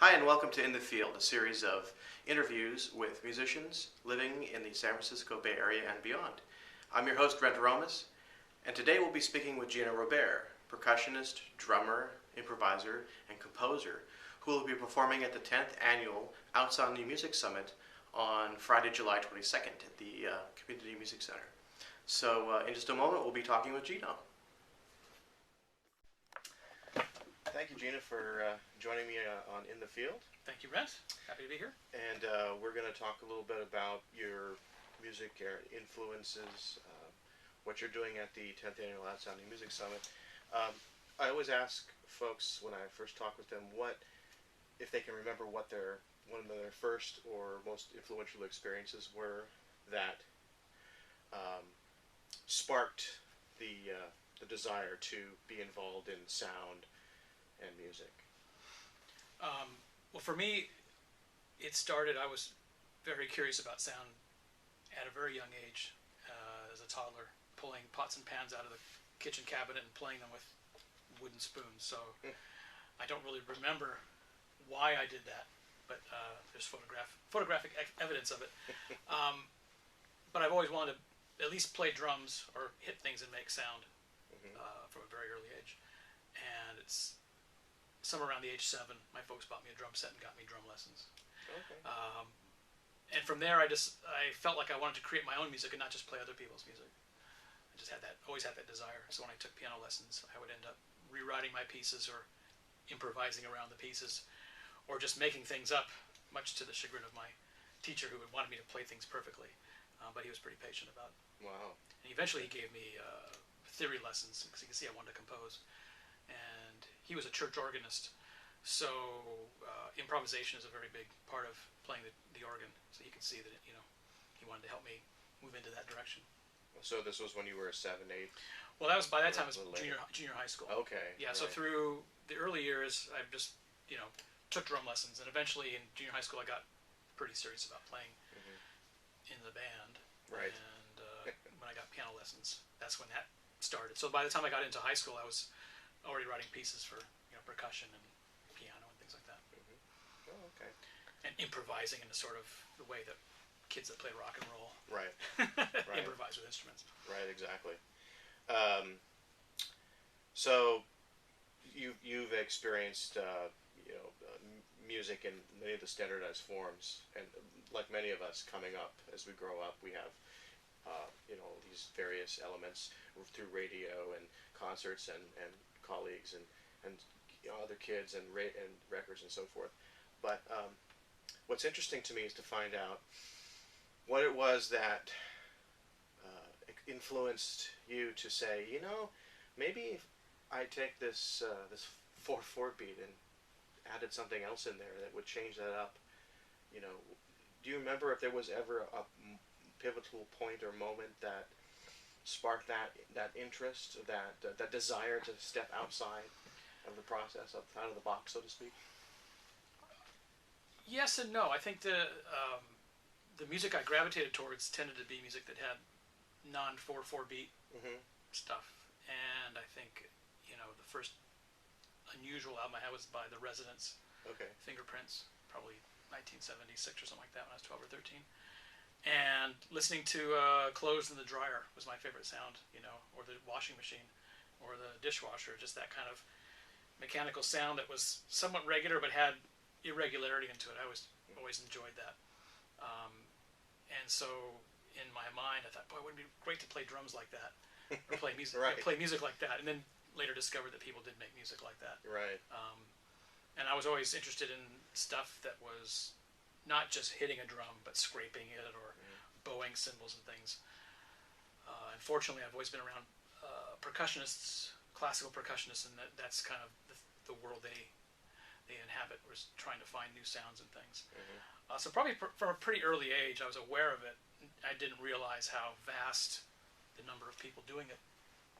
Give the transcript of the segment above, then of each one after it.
Hi, and welcome to In the Field, a series of interviews with musicians living in the San Francisco Bay Area and beyond. I'm your host, Romus, and today we'll be speaking with Gino Robair, percussionist, drummer, improviser, and composer, who will be performing at the 10th annual Outsound New Music Summit on Friday, July 22nd at the Community Music Center. So in just a moment, we'll be talking with Gino. Thank you, Gina, for joining me on In the Field. Thank you, Brent. Happy to be here. And we're going to talk a little bit about your music influences, what you're doing at the 10th Annual Outsound New Music Summit. I always ask folks when I first talk with them if they can remember what one of their first or most influential experiences were that sparked the desire to be involved in sound and music. Well, for me, it started, I was very curious about sound at a very young age, as a toddler, pulling pots and pans out of the kitchen cabinet and playing them with wooden spoons. So I don't really remember why I did that, but there's photographic evidence of it. But I've always wanted to at least play drums or hit things and make sound from a very early age. And it's somewhere around the age 7, my folks bought me a drum set and got me drum lessons. Okay. And from there, I felt like I wanted to create my own music and not just play other people's music. I just always had that desire. So when I took piano lessons, I would end up rewriting my pieces or improvising around the pieces, or just making things up, much to the chagrin of my teacher, who wanted me to play things perfectly. But he was pretty patient about it. Wow. And eventually he gave me theory lessons, because you can see I wanted to compose. And he was a church organist, so improvisation is a very big part of playing the organ. So you can see that he wanted to help me move into that direction. So this was when you were 7, 8. Well, by that time it was junior high school. Okay. Yeah. Right. So through the early years, I just took drum lessons, and eventually in junior high school I got pretty serious about playing in the band. Right. And when I got piano lessons, that's when that started. So by the time I got into high school, I was already writing pieces for percussion and piano and things like that. Oh, okay. And improvising in the sort of the way that kids that play rock and roll right. improvise with instruments. Right, exactly. So you've experienced music in many of the standardized forms, and like many of us coming up as we grow up, we have these various elements through radio and concerts and colleagues and other kids and records and so forth. But what's interesting to me is to find out what it was that influenced you to say, maybe if I take this 4/4 beat and added something else in there that would change that up. Do you remember if there was ever a pivotal point or moment that sparked that interest, that desire to step outside of the process, out of the box, so to speak? Yes and no. I think the music I gravitated towards tended to be music that had non-4/4 beat stuff, and I think the first unusual album I had was by The Residents. Okay. Fingerprints, probably 1976 or something like that when I was 12 or 13. And listening to clothes in the dryer was my favorite sound, or the washing machine, or the dishwasher, just that kind of mechanical sound that was somewhat regular but had irregularity into it. I always enjoyed that. And so in my mind I thought, boy, it would be great to play drums like that, or play music right. play music like that. And then later discovered that people did make music like that. Right. And I was always interested in stuff that was not just hitting a drum, but scraping it or bowing cymbals and things. And fortunately, I've always been around percussionists, classical percussionists, and that's kind of the world they inhabit, was trying to find new sounds and things. So probably from a pretty early age, I was aware of it. I didn't realize how vast the number of people doing it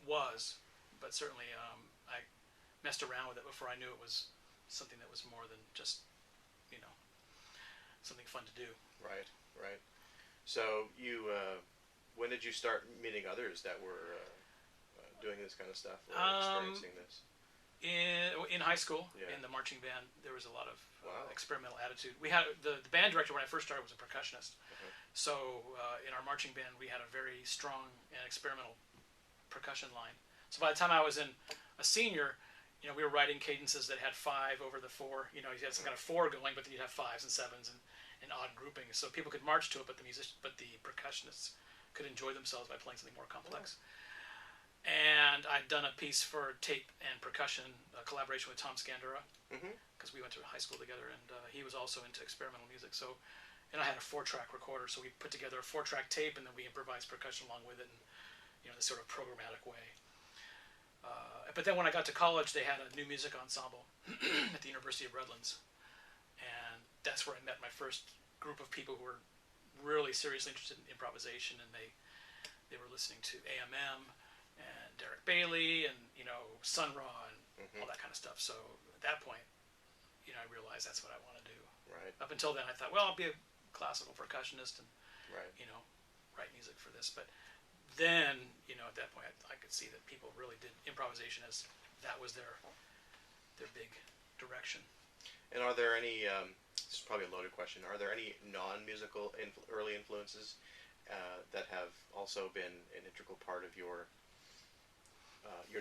was, but certainly I messed around with it before I knew it was something that was more than just something fun to do. Right. So you, when did you start meeting others that were doing this kind of stuff or experiencing this? In high school, Yeah. in the marching band, there was a lot of Wow. experimental attitude. We had the band director when I first started was a percussionist. Mhm. So in our marching band, we had a very strong and experimental percussion line. So by the time I was in a senior, we were writing cadences that had 5 over the 4. You had some kind of 4 going, but then you'd have 5s and 7s and odd groupings. So people could march to it, but the percussionists could enjoy themselves by playing something more complex. And I'd done a piece for tape and percussion, a collaboration with Tom Scandura, because we went to high school together, and he was also into experimental music. So, and I had a 4-track recorder, so we put together a 4-track tape, and then we improvised percussion along with it, in this sort of programmatic way. But then when I got to college, they had a new music ensemble at the University of Redlands, and that's where I met my first group of people who were really seriously interested in improvisation, and they were listening to AMM and Derek Bailey and Sun Ra and all that kind of stuff. So at that point, I realized that's what I want to do. Right. Up until then, I thought, well, I'll be a classical percussionist and Right. write music for this. But then, at that point, I could see that people really did improvisation as that was their big direction. And are there any? This is probably a loaded question. Are there any non-musical early influences that have also been an integral part of your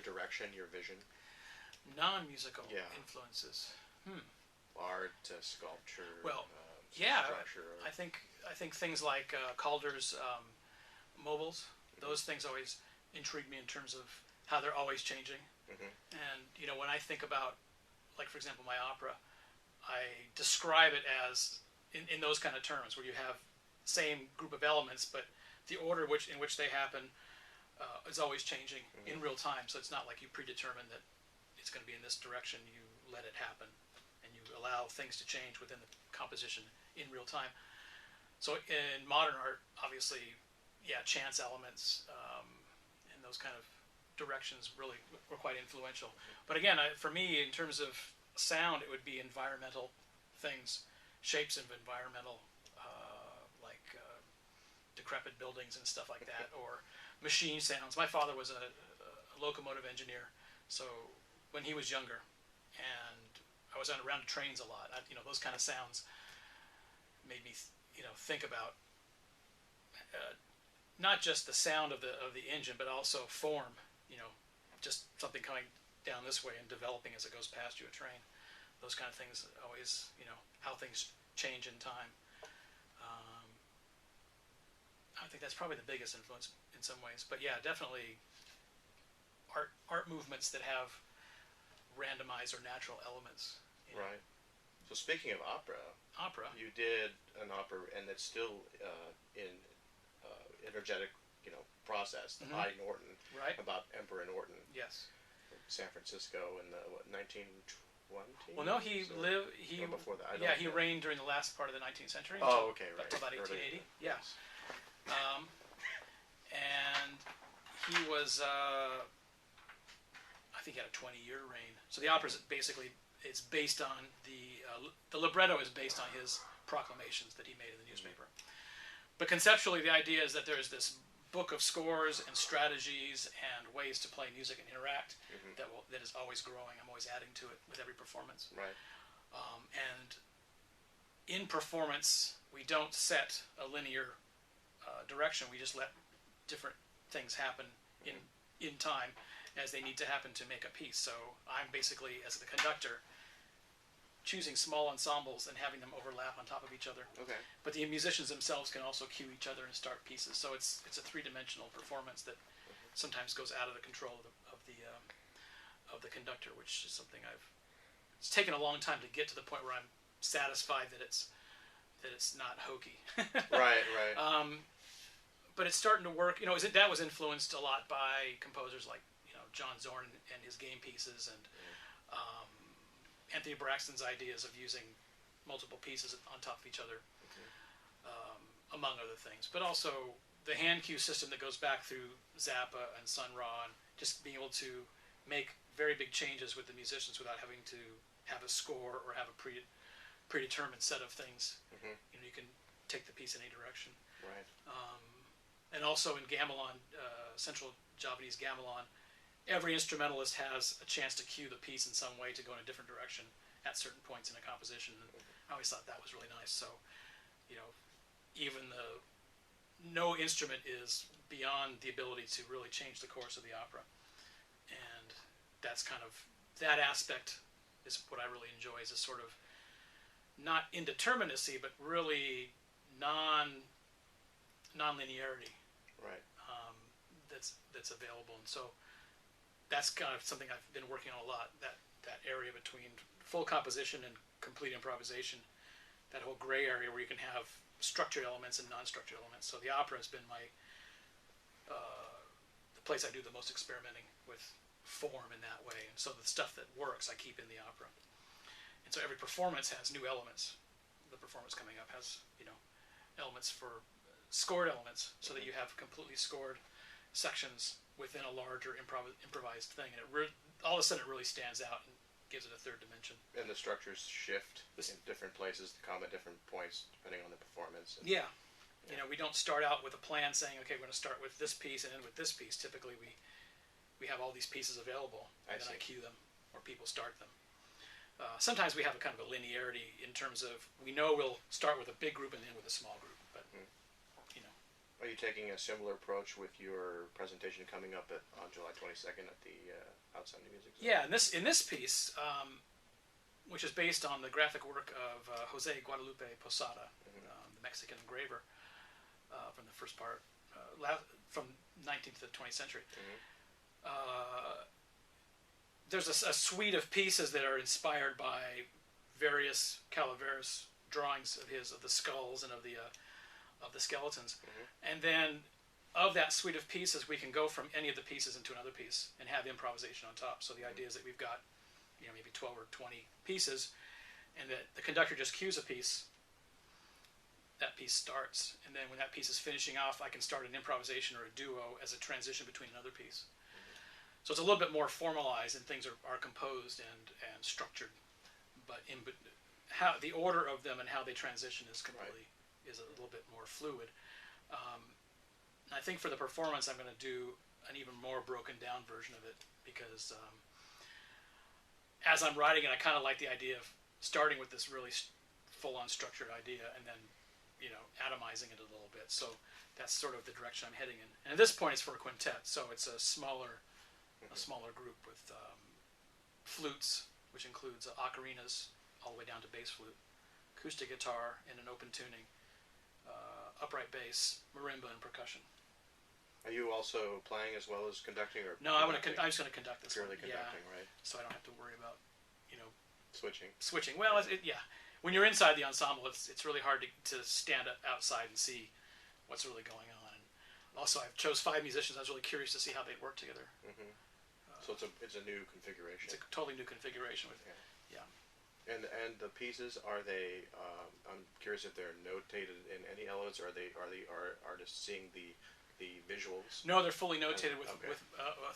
direction, your vision? Non-musical Yeah. influences. Art, sculpture. Well, yeah, structure. I think things like Calder's mobiles, those things always intrigue me in terms of how they're always changing. And when I think about, like, for example, my opera, I describe it as in those kind of terms where you have same group of elements, but the order in which they happen is always changing in real time. So it's not like you predetermine that it's going to be in this direction. You let it happen, and you allow things to change within the composition in real time. So in modern art, obviously, chance elements and those kind of directions really were quite influential. But again, for me, in terms of sound, it would be environmental things, shapes of environmental, like decrepit buildings and stuff like that, or machine sounds. My father was a locomotive engineer, so when he was younger, and I was around trains a lot, those kind of sounds made me, think about not just the sound of the engine, but also form. Just something coming down this way and developing as it goes past you, a train. Those kind of things always, how things change in time. I think that's probably the biggest influence in some ways. But yeah, definitely art movements that have randomized or natural elements. Right. So speaking of opera, you did an opera, and it's still in energetic, process. The I Norton, Right. About Emperor Norton. Yes. From San Francisco in the 1920s. Well, no, he lived. Or before that. He reigned during the last part of the 19th century. Oh, okay, right. Up to about 1880. Yeah. Yes. And he was, I think he had a 20-year reign. So the opera it's based on the libretto is based on his proclamations that he made in the newspaper. But conceptually, the idea is that there's this book of scores and strategies and ways to play music and interact that is always growing. I'm always adding to it with every performance. Right. And in performance, we don't set a linear direction. We just let different things happen in time as they need to happen to make a piece. So I'm basically, as the conductor, choosing small ensembles and having them overlap on top of each other. Okay. But the musicians themselves can also cue each other and start pieces. So it's a three-dimensional performance that sometimes goes out of the control of the conductor, which is something it's taken a long time to get to the point where I'm satisfied that it's not hokey. Right. But it's starting to work. That was influenced a lot by composers like John Zorn and his game pieces, and Anthony Braxton's ideas of using multiple pieces on top of each other, among other things. But also the hand cue system that goes back through Zappa and Sun Ra, and just being able to make very big changes with the musicians without having to have a score or have a predetermined set of things. You can take the piece in any direction. Right. And also in gamelan, Central Javanese gamelan, every instrumentalist has a chance to cue the piece in some way to go in a different direction at certain points in a composition. And I always thought that was really nice. So, even no instrument is beyond the ability to really change the course of the opera. And that's that aspect is what I really enjoy, is a sort of not indeterminacy, but really non-linearity. Right. That's available. And so that's kind of something I've been working on a lot, that area between full composition and complete improvisation, that whole gray area where you can have structured elements and non-structured elements. So the opera has been the place I do the most experimenting with form in that way. And so the stuff that works I keep in the opera. And so every performance has new elements. The performance coming up has, elements for scored elements, so that you have completely scored sections within a larger improvised thing. And all of a sudden it really stands out and gives it a third dimension. And the structures shift in different places to come at different points depending on the performance. Yeah. We don't start out with a plan saying, okay, we're going to start with this piece and end with this piece. Typically we have all these pieces available, and then I cue them, or people start them. Sometimes we have a kind of a linearity in terms of, we know we'll start with a big group and end with a small group, but Are you taking a similar approach with your presentation coming up on July 22nd at the Outsound Music Zone? Yeah, in this piece, which is based on the graphic work of Jose Guadalupe Posada, the Mexican engraver from the first part, from 19th to the 20th century. There's a suite of pieces that are inspired by various Calaveras drawings of his, of the skulls and of the skeletons. And then of that suite of pieces, we can go from any of the pieces into another piece and have improvisation on top. So the idea is that we've got maybe 12 or 20 pieces, and that the conductor just cues a piece, that piece starts, and then when that piece is finishing off, I can start an improvisation or a duo as a transition between another piece. So it's a little bit more formalized, and things are composed and structured, but how the order of them and how they transition is completely is a little bit more fluid. I think for the performance, I'm going to do an even more broken down version of it, because as I'm writing it, I kind of like the idea of starting with this really full-on structured idea and then atomizing it a little bit. So that's sort of the direction I'm heading in. And at this point, it's for a quintet, so it's a smaller group with flutes, which includes ocarinas all the way down to bass flute, acoustic guitar in an open tuning, upright bass, marimba, and percussion. Are you also playing as well as conducting, or no? I'm just going to conduct this purely one. conducting, right? So I don't have to worry about switching. Well, when you're inside the ensemble, it's really hard to stand outside and see what's really going on. And also, I chose 5 musicians. I was really curious to see how they work together. So it's a new configuration. It's a totally new configuration with And the pieces, are they? I'm curious if they're notated in any elements, or are artists seeing the visuals? No, they're fully notated with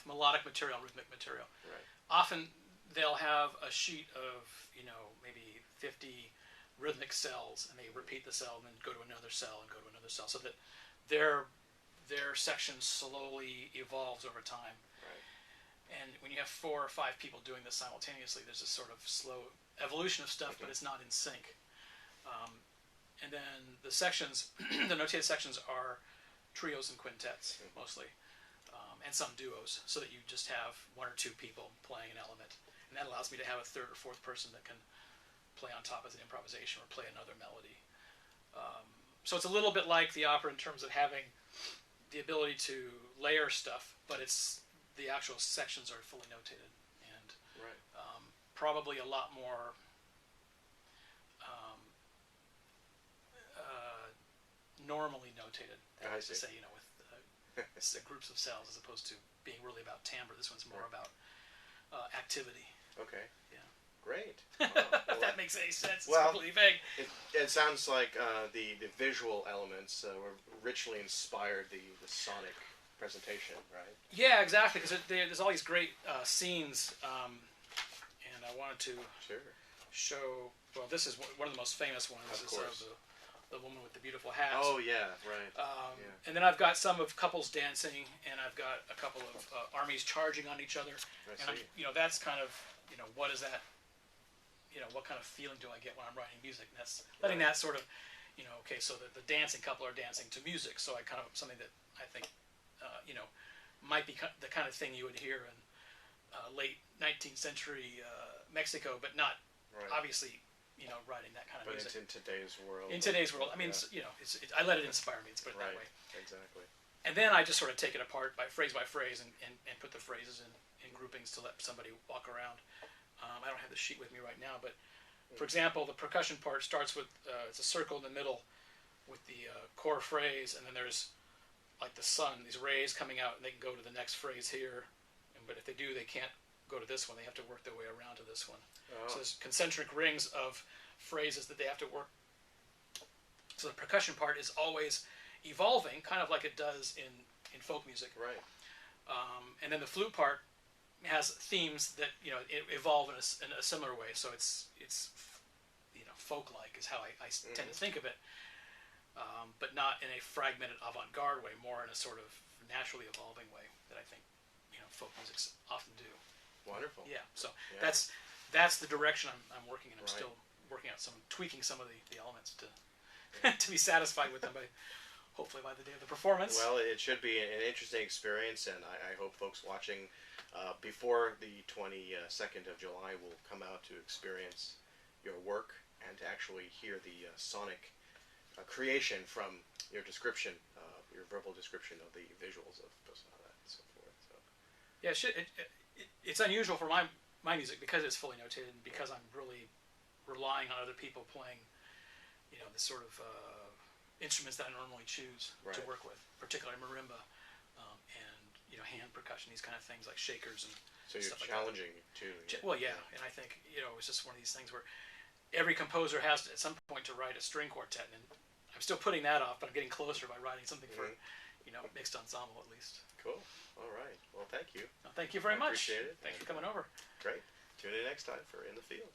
melodic material, rhythmic material. Right. Often they'll have a sheet of maybe 50 rhythmic cells, and they repeat the cell and then go to another cell and go to another cell, so that their section slowly evolves over time. Right. And when you have 4 or 5 people doing this simultaneously, there's a sort of slow evolution of stuff, but it's not in sync. And then the sections, the notated sections, are trios and quintets mostly, and some duos, so that you just have 1 or 2 people playing an element, and that allows me to have a 3rd or 4th person that can play on top as an improvisation or play another melody. So it's a little bit like the opera in terms of having the ability to layer stuff, but the actual sections are fully notated, and probably a lot more normally notated. That is to say, with groups of cells, as opposed to being really about timbre. This one's more about activity. Okay. Yeah. Great. If that makes any sense, it's completely vague. It sounds like the visual elements were richly inspired the sonic presentation, right? Yeah, exactly. Because there's all these great scenes, and I wanted to show. Well, this is one of the most famous ones. Of course. the woman with the beautiful hat. Oh yeah, right. And then I've got some of couples dancing, and I've got a couple of armies charging on each other. I see. That's kind of, what is that? What kind of feeling do I get when I'm writing music? And that's letting that sort of, okay, so the dancing couple are dancing to music. So I kind of, something that I think, might be the kind of thing you would hear in late 19th century Mexico, but not obviously, writing that kind of music. But it's in today's world. In today's world, I mean, I let it inspire me. Let's put it that way. Exactly. And then I just sort of take it apart by phrase, and put the phrases in groupings to let somebody walk around. I don't have the sheet with me right now, but for example, the percussion part starts with it's a circle in the middle with the core phrase, and then there's like the sun, these rays coming out, and they can go to the next phrase here. But if they do, they can't go to this one. They have to work their way around to this one. Oh. So there's concentric rings of phrases that they have to work. So the percussion part is always evolving, kind of like it does in folk music. Right. And then the flute part has themes that evolve in a similar way. So it's folk-like is how I tend to think of it, but not in a fragmented avant-garde way, more in a sort of naturally evolving way that I think folk musics often do. Wonderful. Yeah. So that's the direction I'm working in. I'm still working out tweaking some of the elements to to be satisfied with them hopefully by the day of the performance. Well, it should be an interesting experience, and I hope folks watching before the 22nd of July will come out to experience your work and to actually hear the sonic creation from your description, your verbal description of the visuals of persona and so forth. So. Yeah, it's unusual for my music because it's fully notated and because I'm really relying on other people playing, the sort of instruments that I normally choose to work with, particularly marimba and hand percussion, these kind of things like shakers and so you're stuff challenging like too. Well, yeah, and I think it's just one of these things where every composer has to, at some point to write a string quartet, and I'm still putting that off, but I'm getting closer by writing something for mixed ensemble at least. Cool. All right. Well, thank you. Well, thank you very much. Appreciate it. Thanks for coming over. Great. Tune in next time for In the Field.